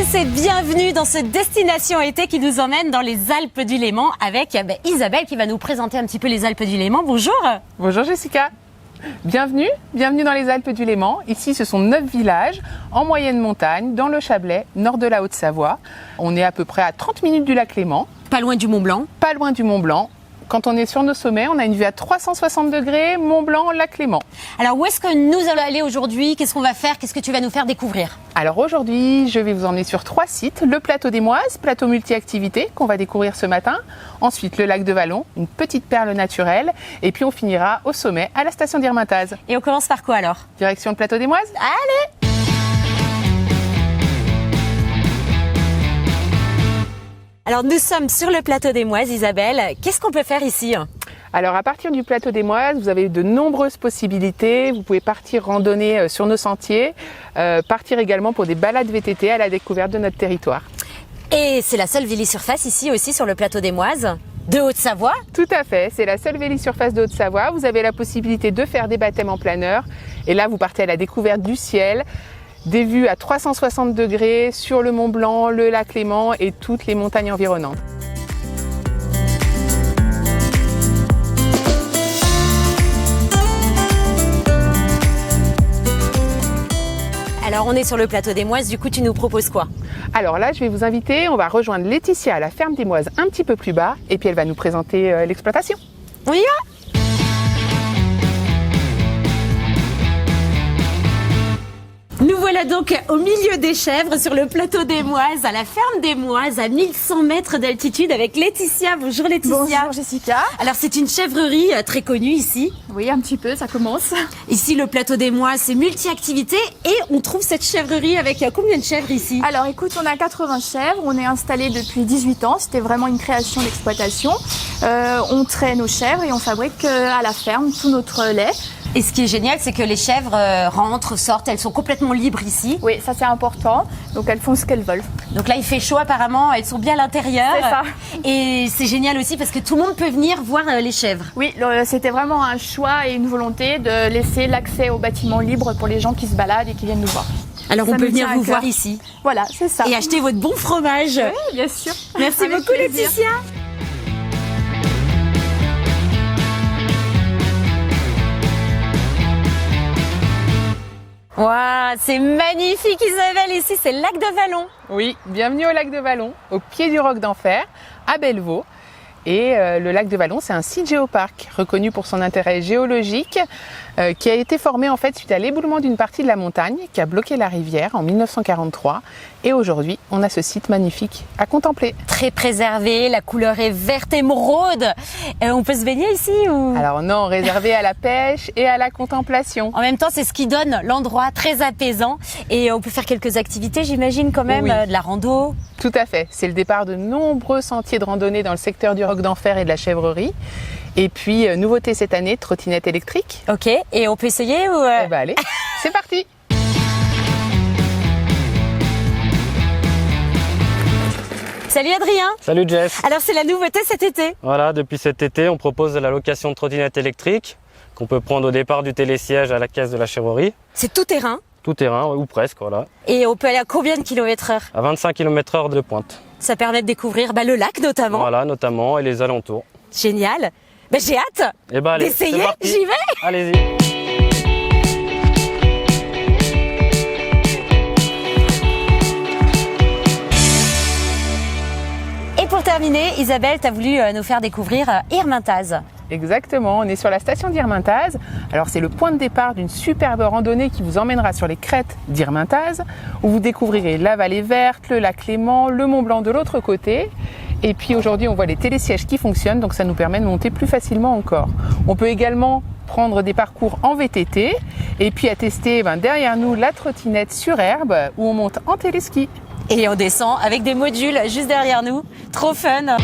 tous et bienvenue dans ce Destination Été qui nous emmène dans les Alpes du Léman avec Isabelle qui va nous présenter un petit peu les Alpes du Léman. Bonjour. Bonjour Jessica. Bienvenue dans les Alpes du Léman. Ici, ce sont 9 villages en moyenne montagne, dans le Chablais, nord de la Haute-Savoie. On est à peu près à 30 minutes du lac Léman. Pas loin du Mont Blanc. Pas loin du Mont Blanc. Quand on est sur nos sommets, on a une vue à 360 degrés, Mont Blanc, lac Léman. Alors où est-ce que nous allons aller aujourd'hui? Qu'est-ce qu'on va faire? Qu'est-ce que tu vas nous faire découvrir? Alors aujourd'hui, je vais vous emmener sur 3 sites. Le plateau des Moises, plateau multi-activités qu'on va découvrir ce matin. Ensuite, le lac de Vallon, une petite perle naturelle. Et puis on finira au sommet, à la station d'Irmentaz. Et on commence par quoi alors? Direction le plateau des Moises. Allez! Alors nous sommes sur le plateau des Moises, Isabelle. Qu'est-ce qu'on peut faire ici? Alors à partir du plateau des Moises, vous avez de nombreuses possibilités. Vous pouvez partir randonner sur nos sentiers, partir également pour des balades VTT à la découverte de notre territoire. Et c'est la seule vélisurface ici aussi sur le plateau des Moises de Haute-Savoie? Tout à fait, c'est la seule vélisurface de Haute-Savoie. Vous avez la possibilité de faire des baptêmes en plein air. Et là, vous partez à la découverte du ciel. Des vues à 360 degrés sur le Mont Blanc, le lac Léman et toutes les montagnes environnantes. Alors on est sur le plateau des Moises, du coup tu nous proposes quoi? Alors là je vais vous inviter, on va rejoindre Laetitia à la ferme des Moises un petit peu plus bas et puis elle va nous présenter l'exploitation. On y va? Nous voilà donc au milieu des chèvres sur le plateau des Moises, à la ferme des Moises, à 1100 mètres d'altitude avec Laetitia. Bonjour Laetitia. Bonjour Jessica. Alors c'est une chèvrerie très connue ici. Oui, un petit peu, ça commence. Ici le plateau des Moises, c'est multi-activités et on trouve cette chèvrerie avec combien de chèvres ici? Alors écoute, on a 80 chèvres, on est installé depuis 18 ans, c'était vraiment une création d'exploitation. On traite nos chèvres et on fabrique à la ferme tout notre lait. Et ce qui est génial, c'est que les chèvres rentrent, sortent, elles sont complètement libres ici. Oui, ça c'est important, donc elles font ce qu'elles veulent. Donc là, il fait chaud apparemment, elles sont bien à l'intérieur. C'est ça. Et c'est génial aussi parce que tout le monde peut venir voir les chèvres. Oui, c'était vraiment un choix et une volonté de laisser l'accès au bâtiment libre pour les gens qui se baladent et qui viennent nous voir. Alors Ça on peut nous venir tient à vous cœur. voir ici. Voilà, c'est ça. Et acheter votre bon fromage. Oui, bien sûr. Merci Avec beaucoup plaisir. Laetitia. Waouh, c'est magnifique Isabelle, ici c'est le lac de Vallon. Oui, bienvenue au lac de Vallon, au pied du roc d'Enfer, à Bellevaux. Et le lac de Vallon, c'est un site géoparc reconnu pour son intérêt géologique qui a été formé en fait suite à l'éboulement d'une partie de la montagne qui a bloqué la rivière en 1943. Et aujourd'hui, on a ce site magnifique à contempler. Très préservé, la couleur est verte émeraude. On peut se baigner ici ou... Alors non, réservé à la pêche et à la contemplation. En même temps, c'est ce qui donne l'endroit très apaisant. Et on peut faire quelques activités, j'imagine quand même, Oui. de la rando. Tout à fait, c'est le départ de nombreux sentiers de randonnée dans le secteur du roc d'Enfer et de la chèvrerie. Et puis, nouveauté cette année, trottinette électrique. Ok, et on peut essayer ou... Eh ben allez, c'est parti! Salut Adrien. Salut Jess. Alors c'est la nouveauté cet été. Voilà, depuis cet été, on propose la location de trottinettes électriques qu'on peut prendre au départ du télésiège à la caisse de la chèvrerie. C'est tout terrain. Tout terrain, ou presque, voilà. Et on peut aller à combien de kilomètres/heure? À 25 km/h de pointe. Ça permet de découvrir le lac notamment. Voilà, notamment, et les alentours. Génial. Ben, j'ai hâte Et ben allez, c'est d'essayer, parti. j'y vais. Allez-y. Et pour terminer, Isabelle, tu as voulu nous faire découvrir Irmentaz. Exactement, on est sur la station d'Irmentaz. Alors c'est le point de départ d'une superbe randonnée qui vous emmènera sur les crêtes d'Irmentaz où vous découvrirez la vallée verte, le lac Léman, le Mont Blanc de l'autre côté. Et puis aujourd'hui on voit les télésièges qui fonctionnent, donc ça nous permet de monter plus facilement encore. On peut également prendre des parcours en VTT et puis à tester derrière nous la trottinette sur herbe où on monte en téléski. Et on descend avec des modules juste derrière nous. Trop fun.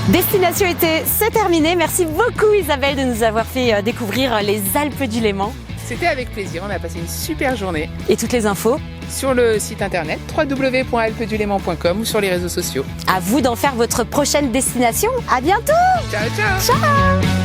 Destination été, c'est terminé. Merci beaucoup Isabelle de nous avoir fait découvrir les Alpes du Léman. C'était avec plaisir, on a passé une super journée. Et toutes les infos Sur le site internet www.alpesduléman.com ou sur les réseaux sociaux. À vous d'en faire votre prochaine destination. À bientôt. Ciao ciao. Ciao.